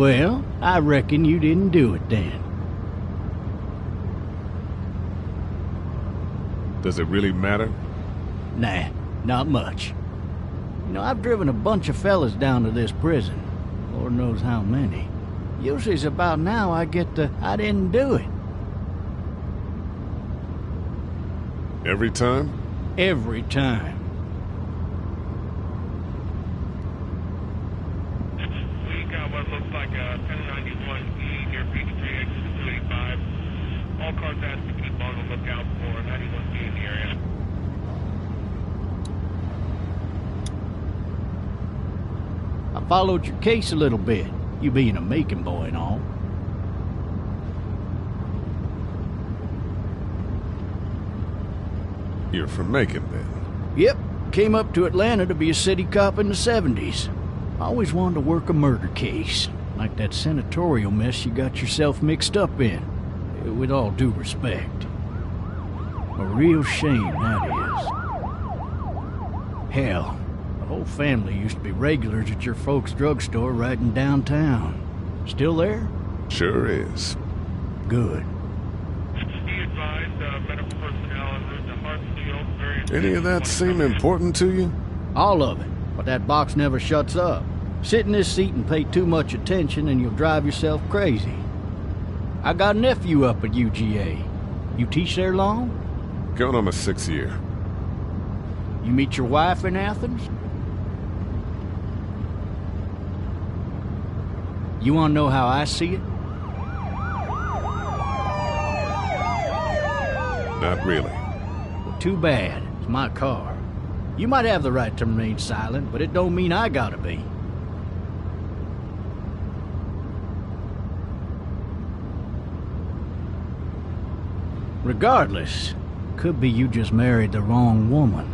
Well, I reckon you didn't do it then. Does it really matter? Nah, not much. You know, I've driven a bunch of fellas down to this prison. Lord knows how many. Usually it's about now I get the, I didn't do it. Every time? Every time. We got what looks like a 1091E near Peachtree, exit 285. All cars asked to keep on the lookout for 91E in the area. I followed your case a little bit, you being a Macon boy and all. You're from Macon, then? Yep, came up to Atlanta to be a city cop in the 70s. I always wanted to work a murder case, like that senatorial mess you got yourself mixed up in, with all due respect. A real shame, that is. Hell, the whole family used to be regulars at your folks' drugstore right in downtown. Still there? Sure is. Good. Be advised, medical personnel en route to Hartsfield. Any of that seem important to you? All of it, but that box never shuts up. Sit in this seat and pay too much attention and you'll drive yourself crazy. I got a nephew up at UGA. You teach there long? Going on my 6th year. You meet your wife in Athens? You want to know how I see it? Not really. Well, too bad. It's my car. You might have the right to remain silent, but it don't mean I gotta be. Regardless, could be you just married the wrong woman.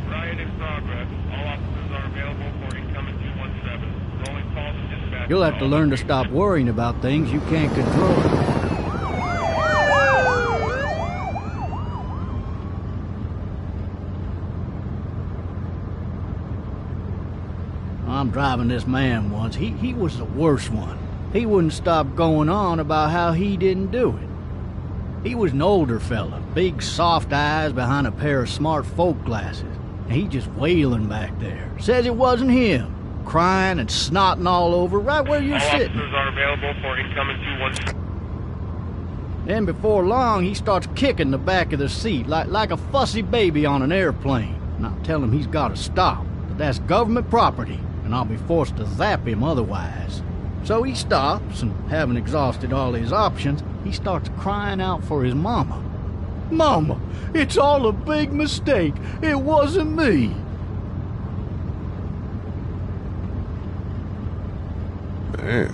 Riot in progress. All officers are available for incoming 217. Rolling calls and dispatch. You'll have to learn to stop worrying about things you can't control. I'm driving this man once. He was the worst one. He wouldn't stop going on about how he didn't do it. He was an older fella, big soft eyes behind a pair of smart folk glasses. And he just wailing back there. Says it wasn't him. Crying and snotting all over right where you're All sitting. officers are available for incoming 217. Then before long, he starts kicking the back of the seat like a fussy baby on an airplane. And I tell him he's got to stop, but that's government property, and I'll be forced to zap him otherwise. So he stops, and having exhausted all his options, he starts crying out for his mama. Mama, it's all a big mistake. It wasn't me. Man.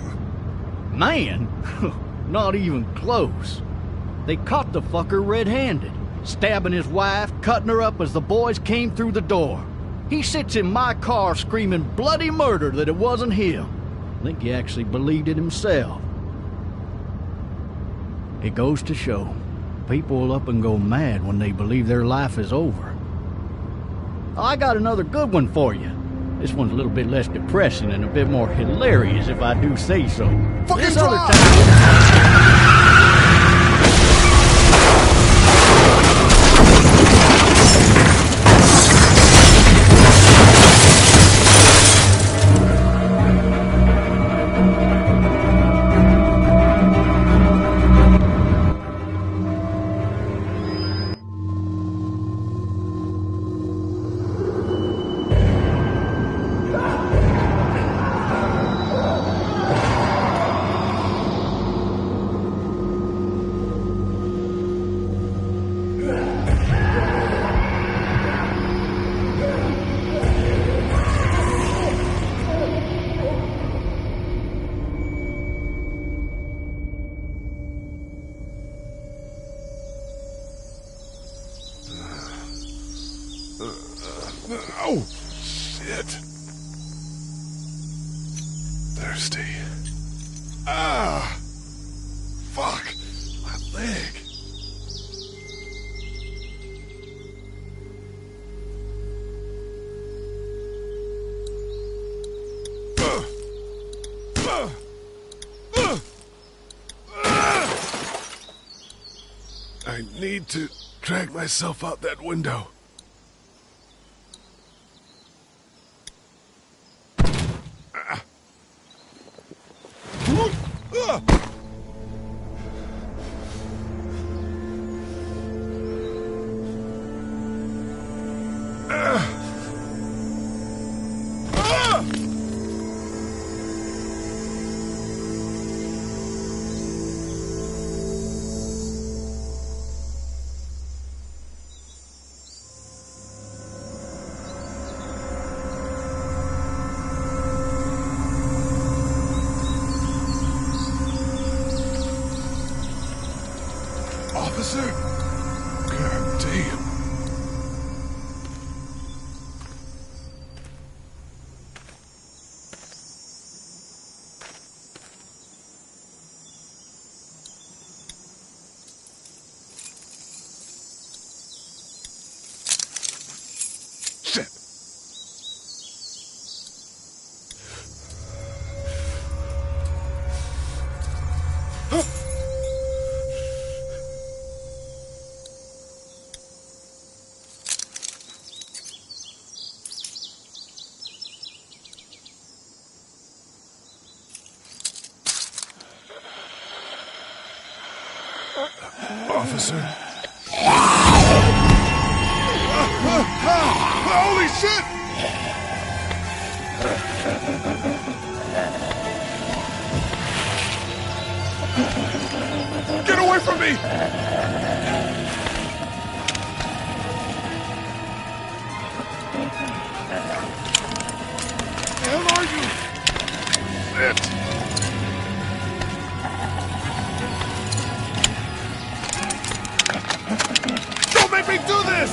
Man? Not even close. They caught the fucker red-handed, stabbing his wife, cutting her up as the boys came through the door. He sits in my car screaming bloody murder that it wasn't him. I think he actually believed it himself. It goes to show, people will up and go mad when they believe their life is over. I got another good one for you. This one's a little bit less depressing and a bit more hilarious, if I do say so. This other time... Oh, shit. Thirsty. Ah! Fuck! My leg. I need to drag myself out that window. Officer? God damn. Shit. Officer? Holy shit! Get away from me! The hell are you? Shit! Don't make me do this!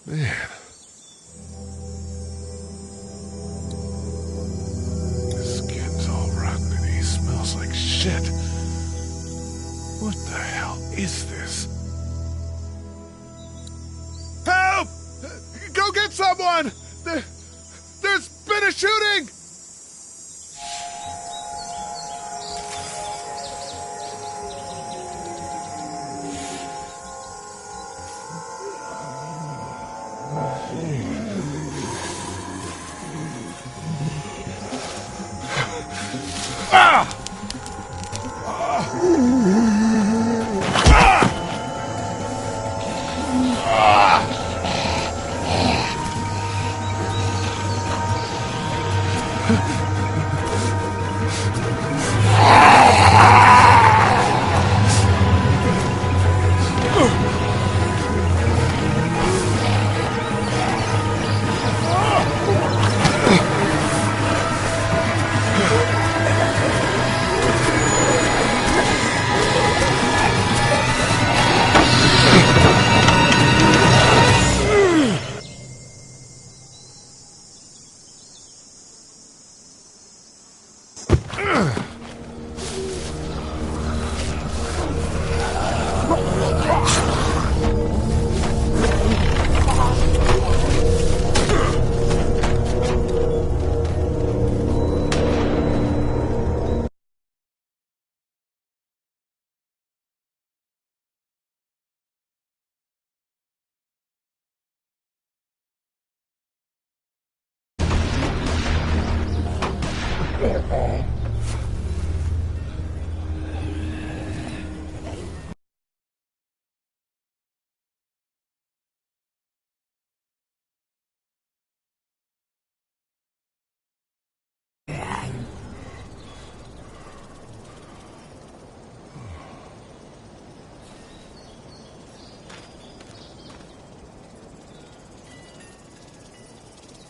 Man. His skin's all rotten and he smells like shit. What the hell is this? Help! Go get someone! There's been a shooting! Ah!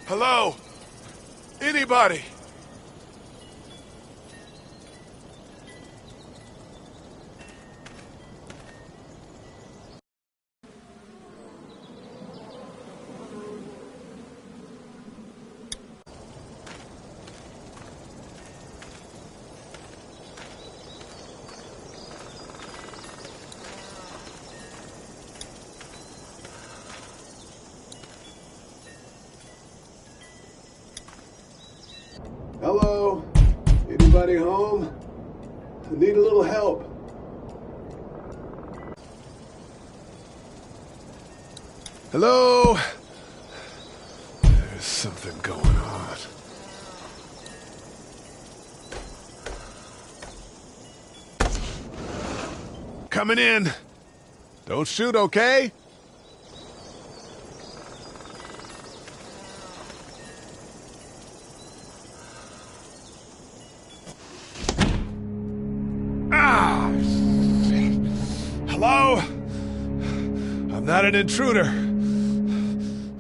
Hello? Anybody? I need a little help. Hello? There's something going on. Coming in. Don't shoot, okay? Ah! Shit. Hello? I'm not an intruder.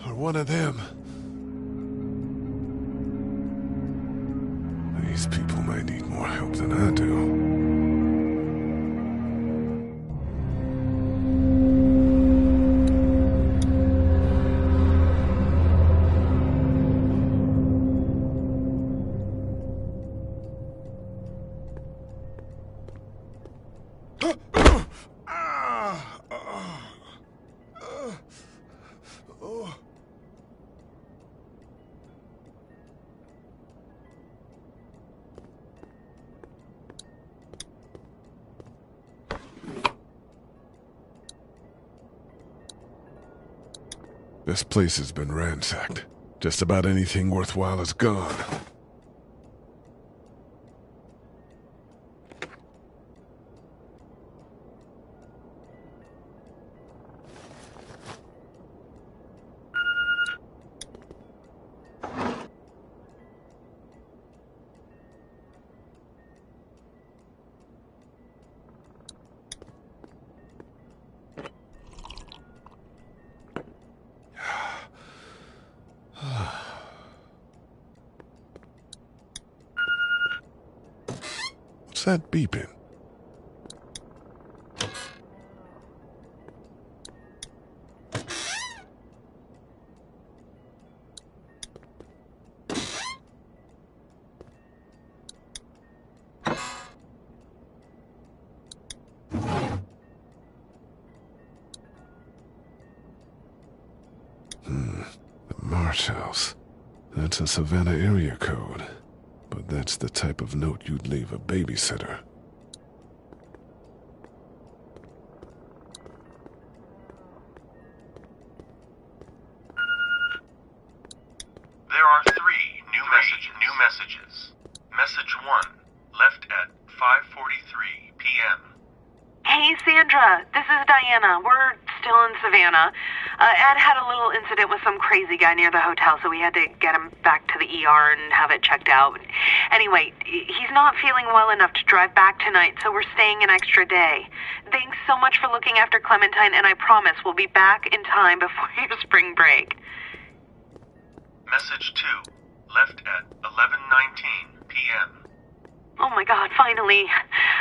Or one of them. These people may need more help than I do. This place has been ransacked. Just about anything worthwhile is gone. What's that beeping? The Marsh House. That's a Savannah area code. But that's the type of note you'd leave a babysitter. There are three new messages. Message 1, left at 5:43 p.m. Hey, Sandra. This is Diana. We're still in Savannah. Ed had a little incident with some crazy guy near the hotel, so we had to get him back to the ER and have it checked out. Anyway, he's not feeling well enough to drive back tonight, so we're staying an extra day. Thanks so much for looking after Clementine, and I promise we'll be back in time before your spring break. Message 2, left at 11:19 p.m. Oh my God, finally.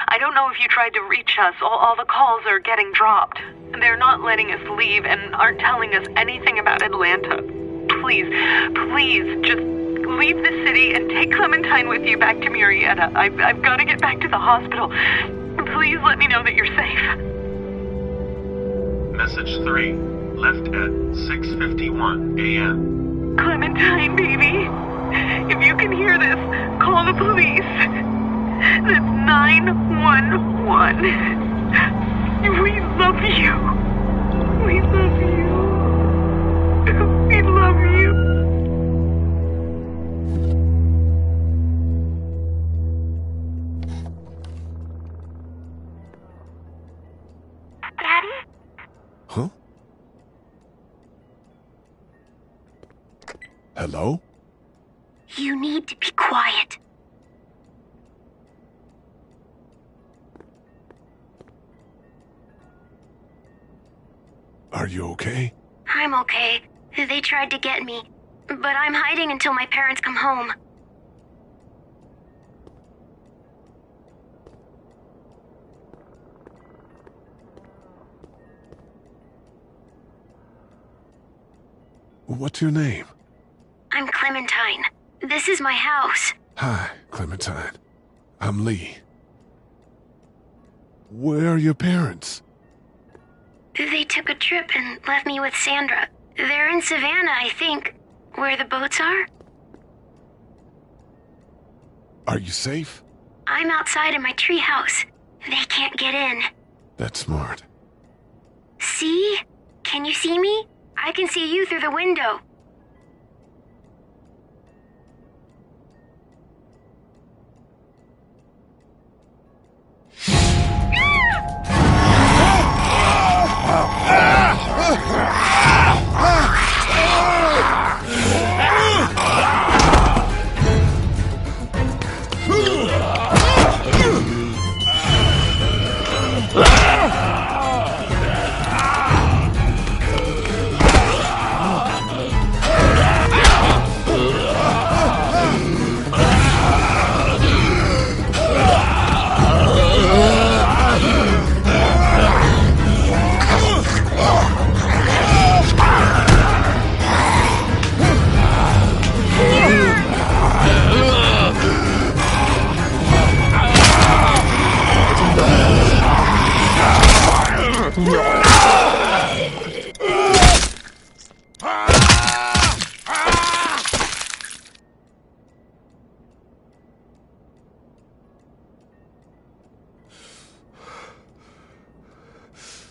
I don't know if you tried to reach us. All the calls are getting dropped. They're not letting us leave and aren't telling us anything about Atlanta. Please, just leave the city and take Clementine with you back to Murrieta. I've got to get back to the hospital. Please let me know that you're safe. Message 3, left at 6:51 a.m. Clementine, baby. If you can hear this, call the police. That's 911. We love you. We love you. We love you. Daddy? Huh? Hello? You need to be quiet. Are you okay? I'm okay. They tried to get me, but I'm hiding until my parents come home. What's your name? I'm Clementine. This is my house. Hi, Clementine. I'm Lee. Where are your parents? They took a trip and left me with Sandra. They're in Savannah, I think. Where the boats are? Are you safe? I'm outside in my treehouse. They can't get in. That's smart. See? Can you see me? I can see you through the window.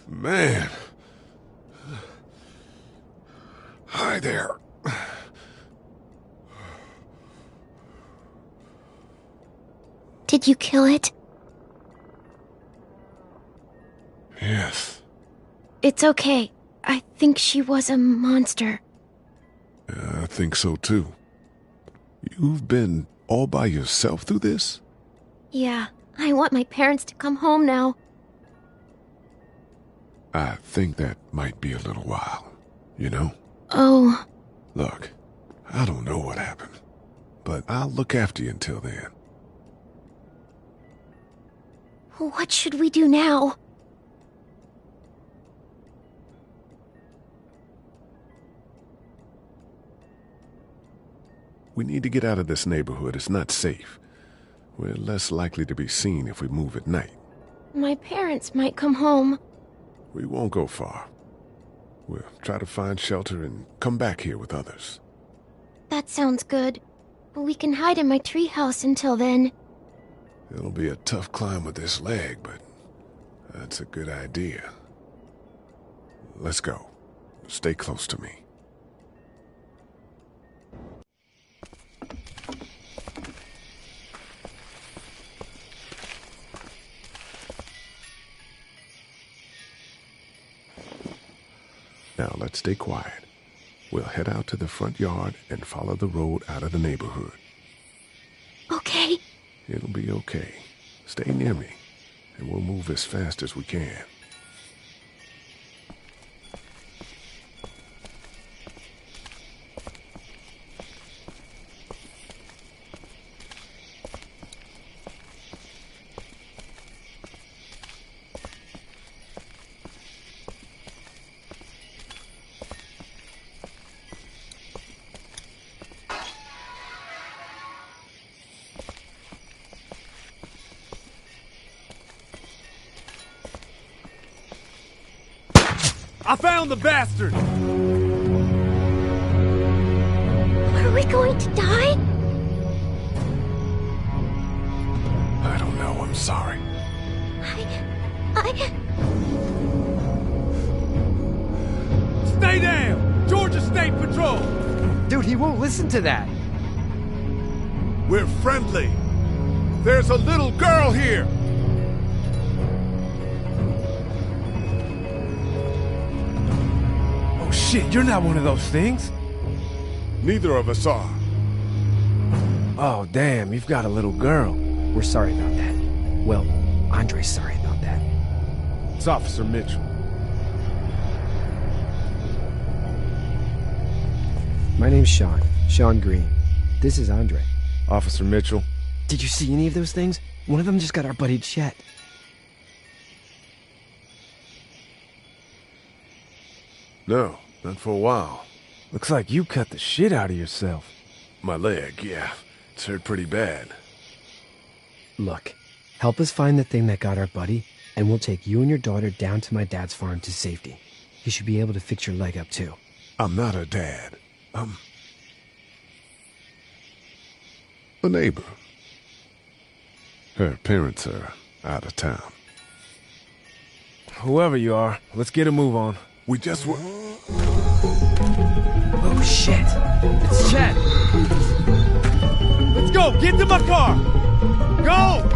Man. Hi there. Did you kill it? Yes. It's okay. I think she was a monster. I think so too. You've been all by yourself through this? Yeah, I want my parents to come home now. I think that might be a little while, you know? Oh. Look, I don't know what happened, but I'll look after you until then. What should we do now? We need to get out of this neighborhood. It's not safe. We're less likely to be seen if we move at night. My parents might come home. We won't go far. We'll try to find shelter and come back here with others. That sounds good. We can hide in my treehouse until then. It'll be a tough climb with this leg, but that's a good idea. Let's go. Stay close to me. Now let's stay quiet. We'll head out to the front yard and follow the road out of the neighborhood. Okay. It'll be okay. Stay near me, and we'll move as fast as we can. I found the bastard! Are we going to die? I don't know, I'm sorry. Stay down! Georgia State Patrol! Dude, he won't listen to that. We're friendly. There's a little girl here. Oh shit, you're not one of those things. Neither of us are. Oh, damn, you've got a little girl. We're sorry about that. Well, Andre's sorry about that. It's Officer Mitchell. My name's Sean. Sean Green. This is Andre. Officer Mitchell. Did you see any of those things? One of them just got our buddy Chet. No, not for a while. Looks like you cut the shit out of yourself. My leg, yeah. It's hurt pretty bad. Look, help us find the thing that got our buddy, and we'll take you and your daughter down to my dad's farm to safety. He should be able to fix your leg up, too. I'm not a dad. I'm a neighbor. Her parents are out of town. Whoever you are, let's get a move on. We just were... Oh, shit. It's Chet. Let's go! Get to my car! Go!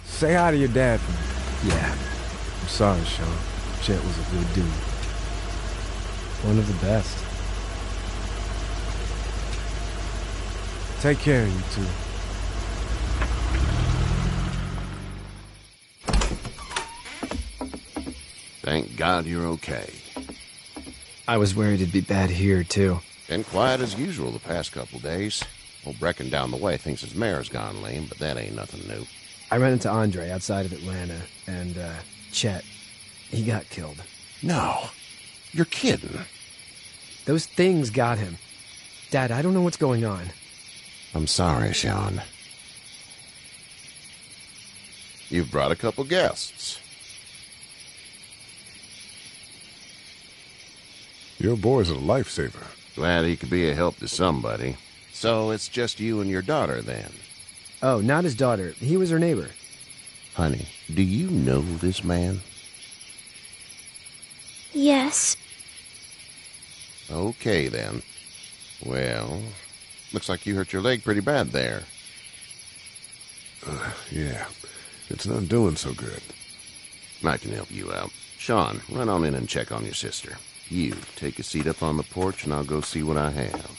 Say hi to your dad for me. Yeah, I'm sorry, Sean. Chet was a good dude. one of the best. Take care of you two. Thank God you're okay. I was worried it'd be bad here, too. Been quiet as usual the past couple days. Old Brecken down the way thinks his mare's gone lame, but that ain't nothing new. I ran into Andre outside of Atlanta, and, Chet, he got killed. No. You're kidding. Those things got him. Dad, I don't know what's going on. I'm sorry, Sean. You've brought a couple guests. Your boy's a lifesaver. Glad he could be a help to somebody. So it's just you and your daughter, then? Oh, not his daughter. He was her neighbor. Honey, do you know this man? Yes. Okay, then. Well, looks like you hurt your leg pretty bad there. Yeah, it's not doing so good. I can help you out. Sean, run on in and check on your sister. You, take a seat up on the porch and I'll go see what I have.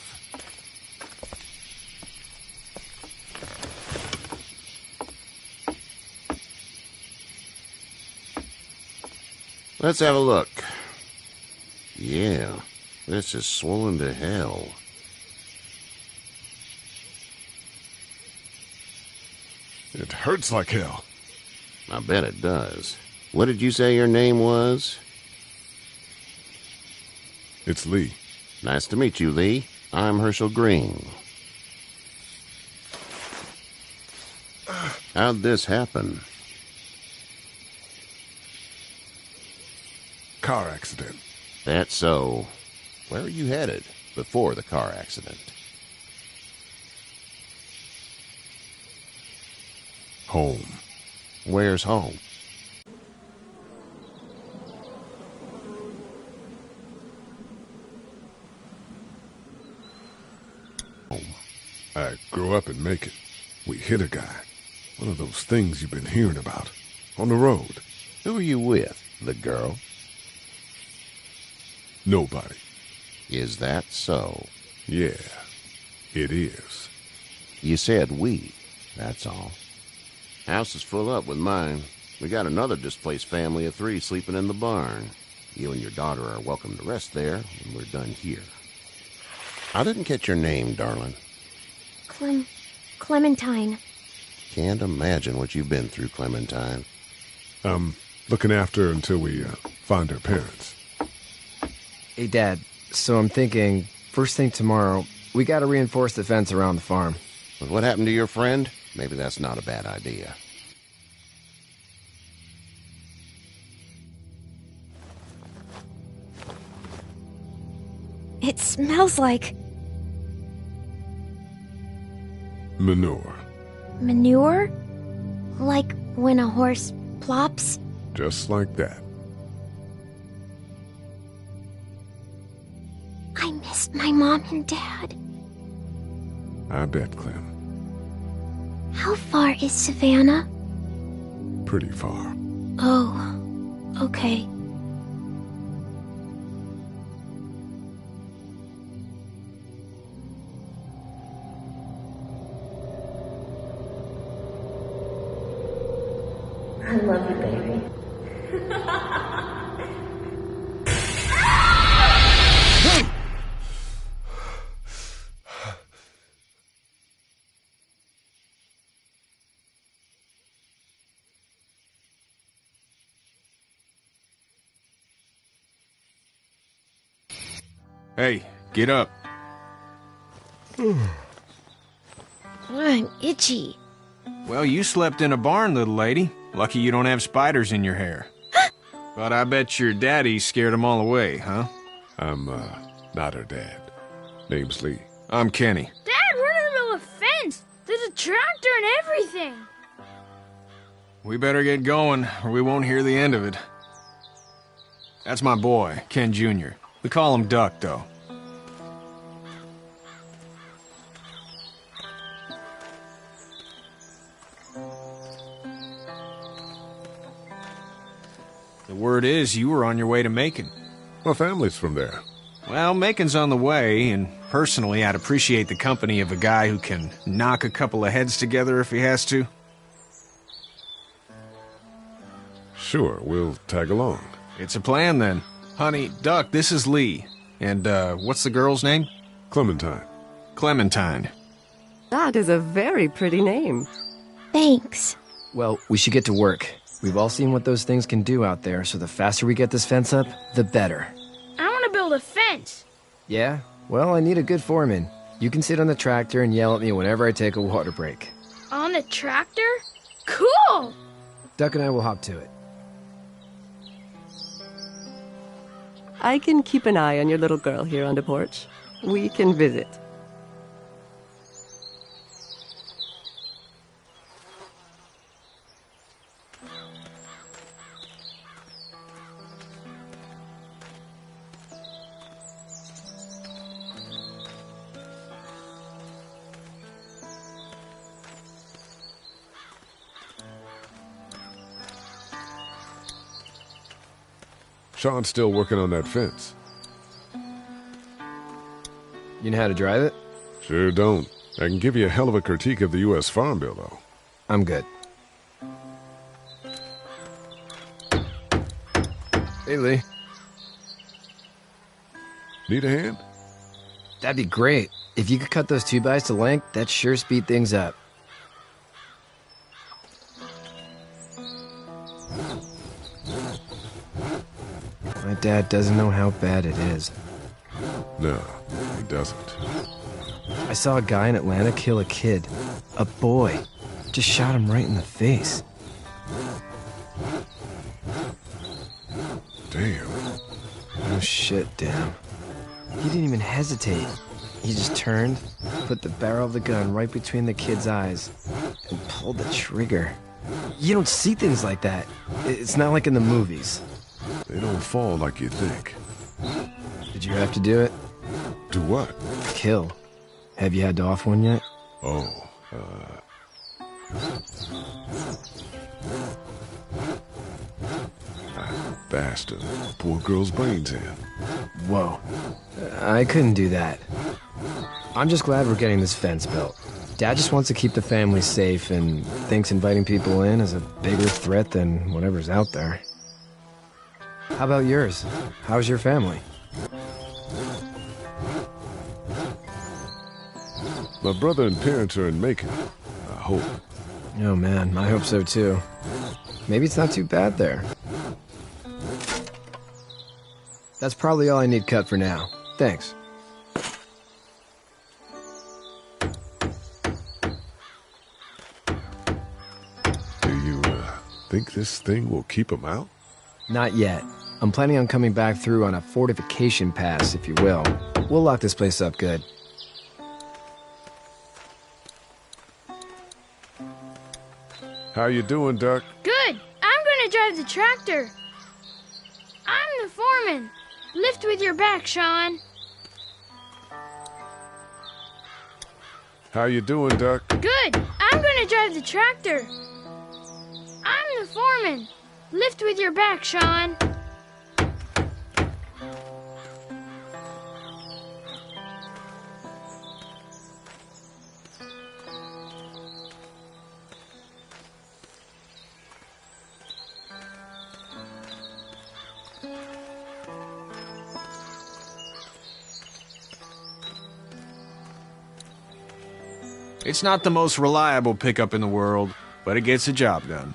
Let's have a look. Yeah, this is swollen to hell. It hurts like hell. I bet it does. What did you say your name was? It's Lee. Nice to meet you, Lee. I'm Herschel Green. How'd this happen? Car accident. That's so. Where are you headed before the car accident? Home. Where's home? I grew up in Macon. We hit a guy. One of those things you've been hearing about. On the road. Who are you with? The girl? Nobody. Is that so? Yeah, it is. You said we. That's all. House is full up with mine. We got another displaced family of 3 sleeping in the barn. You and your daughter are welcome to rest there when we're done here. I didn't catch your name, darling. Clementine. Can't imagine what you've been through, Clementine. I'm looking after her until we find her parents. Hey, Dad, so I'm thinking, first thing tomorrow, we gotta reinforce the fence around the farm. With what happened to your friend, maybe that's not a bad idea. It smells like Manure. manure? Like when a horse plops? Just like that. I missed my mom and dad. I bet, Clem. How far is Savannah? Pretty far. Oh, okay. love you, baby. Hey, get up. I'm itchy. Well, you slept in a barn, little lady. Lucky you don't have spiders in your hair. But I bet your daddy scared them all away, huh? I'm, not her dad. Name's Lee. I'm Kenny. Dad, we're in the middle of a fence. There's a tractor and everything. We better get going, or we won't hear the end of it. That's my boy, Ken Jr. We call him Duck, though. The word is you were on your way to Macon. My family's from there. Well, Macon's on the way, and personally, I'd appreciate the company of a guy who can knock a couple of heads together if he has to. Sure, we'll tag along. It's a plan, then. Honey, Duck, this is Lee. And, what's the girl's name? Clementine. Clementine. That is a very pretty name. Thanks. Well, we should get to work. We've all seen what those things can do out there, so the faster we get this fence up, the better. I want to build a fence. Yeah? Well, I need a good foreman. You can sit on the tractor and yell at me whenever I take a water break. On the tractor? Cool! Duck and I will hop to it. I can keep an eye on your little girl here on the porch. We can visit. Sean's still working on that fence. You know how to drive it? Sure don't. I can give you a hell of a critique of the U.S. Farm Bill, though. I'm good. Hey, Lee. Need a hand? That'd be great. If you could cut those 2x to length, that'd sure speed things up. My dad doesn't know how bad it is. No, he doesn't. I saw a guy in Atlanta kill a kid. A boy. Just shot him right in the face. Damn. Oh shit, damn. He didn't even hesitate. He just turned, put the barrel of the gun right between the kid's eyes, and pulled the trigger. You don't see things like that. It's not like in the movies. They don't fall like you think. Did you have to do it? Do what? Kill. Have you had to off one yet? Oh, that bastard. Poor girl's brains in. Whoa. I couldn't do that. I'm just glad we're getting this fence built. Dad just wants to keep the family safe and thinks inviting people in is a bigger threat than whatever's out there. How about yours? How's your family? My brother and parents are in Macon. I hope. Oh man, I hope so too. Maybe it's not too bad there. That's probably all I need cut for now. Thanks. Do you, think this thing will keep them out? Not yet. I'm planning on coming back through on a fortification pass, if you will. We'll lock this place up good. How you doing, Duck? Good. I'm gonna drive the tractor. I'm the foreman. Lift with your back, Sean. How you doing, Duck? Good. I'm gonna drive the tractor. I'm the foreman. Lift with your back, Sean. It's not the most reliable pickup in the world, but it gets the job done.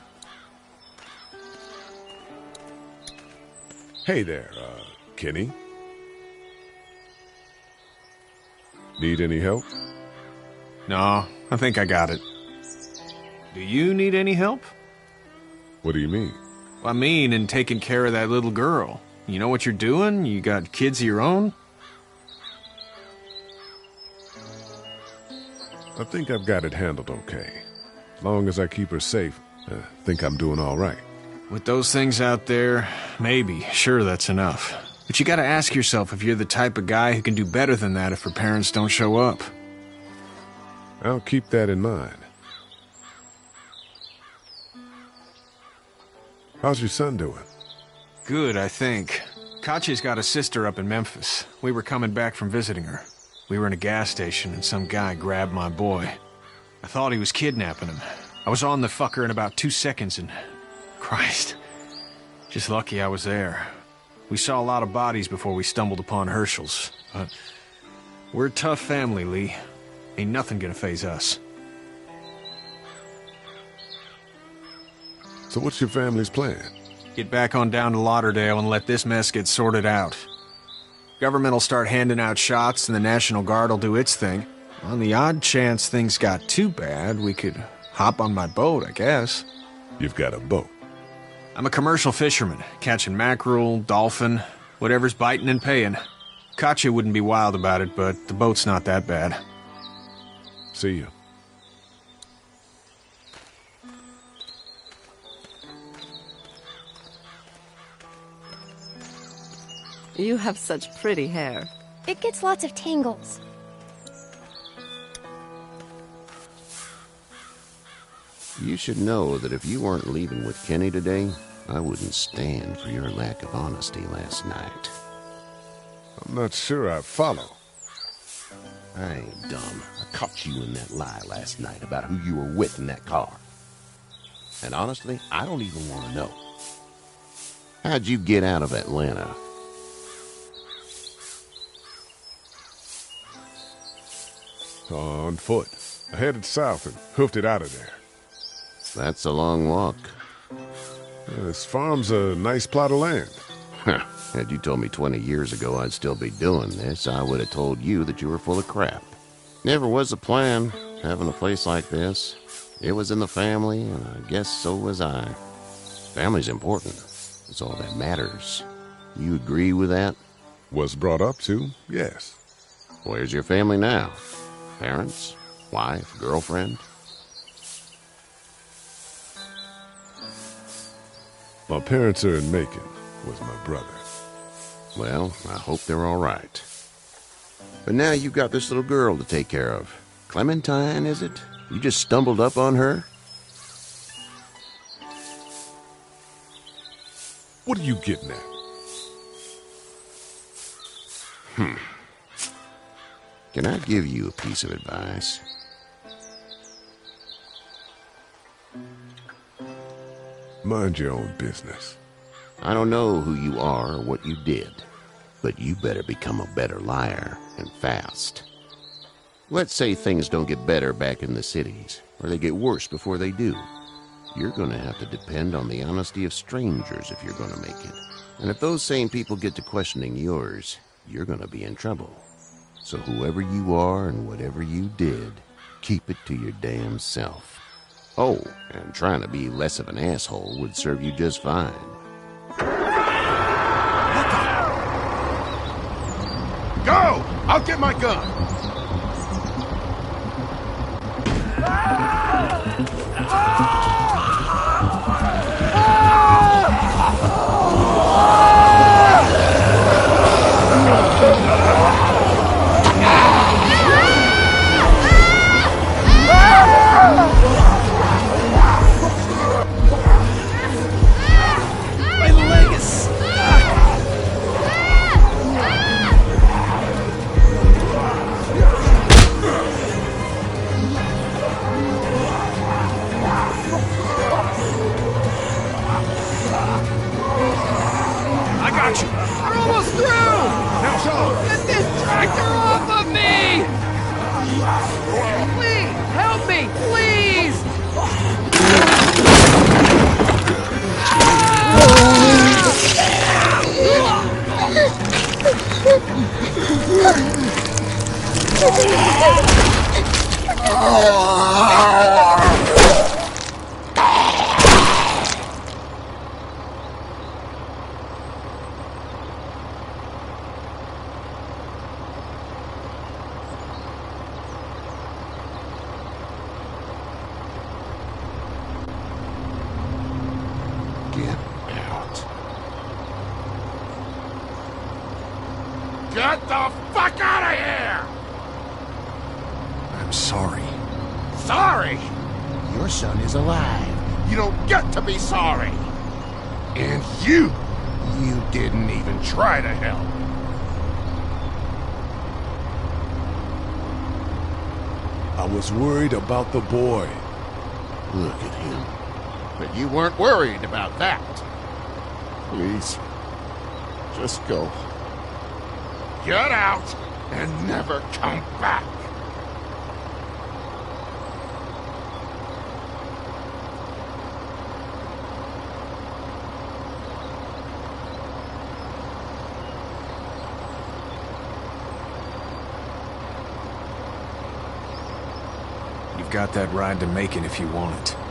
Hey there, Kenny. Need any help? No, I think I got it. Do you need any help? What do you mean? I mean, in taking care of that little girl. You know what you're doing? You got kids of your own? I think I've got it handled okay. As long as I keep her safe, I think I'm doing all right. With those things out there, maybe. Sure, that's enough. But you gotta ask yourself if you're the type of guy who can do better than that if her parents don't show up. I'll keep that in mind. How's your son doing? Good, I think. Katya's got a sister up in Memphis. We were coming back from visiting her. We were in a gas station and some guy grabbed my boy. I thought he was kidnapping him. I was on the fucker in about 2 seconds and... Christ. Just lucky I was there. We saw a lot of bodies before we stumbled upon Hershel's. But we're a tough family, Lee. Ain't nothing gonna faze us. So what's your family's plan? Get back on down to Lauderdale and let this mess get sorted out. Government will start handing out shots and the National Guard will do its thing. On the odd chance things got too bad, we could hop on my boat, I guess. You've got a boat? I'm a commercial fisherman, catching mackerel, dolphin, whatever's biting and paying. Katya wouldn't be wild about it, but the boat's not that bad. See you. You have such pretty hair. It gets lots of tangles. You should know that if you weren't leaving with Kenny today, I wouldn't stand for your lack of honesty last night. I'm not sure I follow. I ain't dumb. I caught you in that lie last night about who you were with in that car. And honestly, I don't even want to know. How'd you get out of Atlanta? On foot. I headed south and hoofed it out of there. That's a long walk. This farm's a nice plot of land. Had you told me 20 years ago I'd still be doing this, I would have told you that you were full of crap. Never was a plan, having a place like this. It was in the family, and I guess so was I. Family's important. It's all that matters. You agree with that? Was brought up to, yes. Where's your family now? Parents? Wife? Girlfriend? My parents are in Macon, with my brother. Well, I hope they're all right. But now you've got this little girl to take care of. Clementine, is it? You just stumbled up on her? What are you getting at? Can I give you a piece of advice? Mind your own business. I don't know who you are or what you did, but you better become a better liar, and fast. Let's say things don't get better back in the cities, or they get worse before they do. You're gonna have to depend on the honesty of strangers if you're gonna make it. And if those same people get to questioning yours, you're gonna be in trouble. So whoever you are and whatever you did, keep it to your damn self. Oh, and trying to be less of an asshole would serve you just fine. Go! I'll get my gun! My leg is stuck! Get the fuck out of here! I'm sorry. Sorry? Your son is alive. You don't get to be sorry. And you didn't even try to help. I was worried about the boy. Look at him. But you weren't worried about that. Please, just go. Get out and never come back. You've got that ride to Macon if you want it.